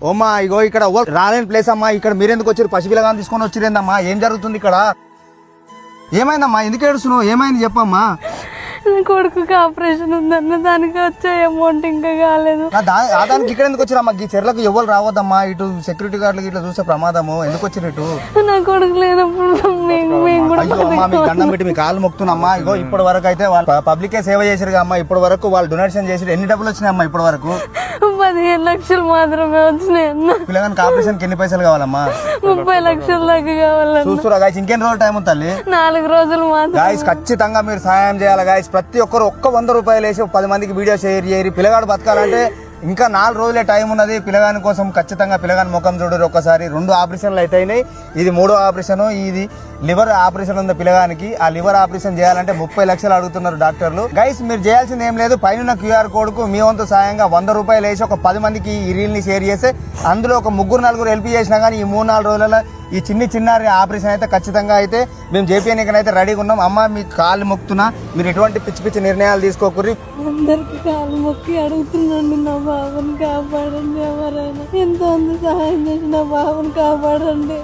ఓమ్మా ఇగో ఇక్కడ రాలేని ప్లేస్ అమ్మా. ఇక్కడ మీరెందుకు వచ్చారు? పసిపిల్లగాని తీసుకొని వచ్చిరేందమ్మా? ఏం జరుగుతుంది ఇక్కడ? ఏమైందమ్మా? ఎందుకు ఏడుస్తున్నావు? ఏమైంది చెప్పమ్మా. కొడుకుకి ఆపరేషన్ ఉందన్న, దానికి వచ్చే అమౌంట్ ఇంకా కాలేదు. దానికి ఇక్కడ ఎందుకు వచ్చిరమ్మా? ఈ చెర్లకు ఎవరు రావద్దమ్మా. ఇటు సెక్యూరిటీ గార్డులకి ఇట్లా చూస్తే ప్రమాదము. ఎందుకు వచ్చినట్టు? నా కొడుకు లేనప్పుడు మీ దండం పెట్టి మీ కాళ్ళు మొక్కుతున్నామ్మా. ఇగో ఇప్పటి వరకు అయితే వాళ్ళు పబ్లికే సేవ చేసారు అమ్మా. ఇప్పటి వరకు వాళ్ళు డొనేషన్ చేసి ఎన్ని డబ్బులు వచ్చినాయమ్మా ఇప్పటి వరకు? 15 లక్షలు మాత్రమే వచ్చినాయి అన్న. పిల్లగానికి ఆపరేషన్ ఎన్ని పైసలు కావాలమ్మా? 30 లక్షల దాకా కావాలన్న. చూస్తురా గాయస్, ఇంకెన్ని రోజులు టైం ఉంది తల్లి? 4 రోజులు మాత్రం. గాయస్ ఖచ్చితంగా మీరు సహాయం చేయాలి గాయస్. ప్రతి ఒక్కరు ఒక్క 100 రూపాయలు వేసి 10 మందికి వీడియో షేర్ చేయరు. పిల్లగాడు బతకాలంటే ఇంకా 4 రోజులే టైం ఉన్నది. పిల్లగాని కోసం ఖచ్చితంగా పిల్లగాని ముఖం చూడరు ఒక్కసారి. 2 ఆపరేషన్లు అయినాయి. ఇది 3వ ఆపరేషన్. ఇది లివర్ ఆపరేషన్ ఉంది పిల్లగానికి. ఆ లివర్ ఆపరేషన్ చేయాలంటే 30 లక్షలు అడుగుతున్నారు డాక్టర్లు. గైస్ మీరు చేయాల్సింది ఏం లేదు, పైన QR కోడ్ కు మీ వంతు సాయంగా 100 రూపాయలు వేసి ఒక 10 మందికి ఈ రీల్ ని షేర్ చేస్తే అందులో ఒక 3-4 హెల్ప్ చేసినా కానీ ఈ 3-4 రోజులలో ఈ చిన్నారి ఆపరేషన్ అయితే ఖచ్చితంగా అయితే మేము JPNకైతే రెడీగా ఉన్నాం. అమ్మ మీకు కాళ్ళు మొక్కుతున్నా, మీరు ఎటువంటి పిచ్చి నిర్ణయాలు తీసుకోకూరి. అందరికి కాళ్ళు మొక్కి అడుగుతున్నాండి, నా బాబుని కాపాడండి. ఎవరైనా ఎంతో సహాయం చేసి నా బాబుని కాపాడండి.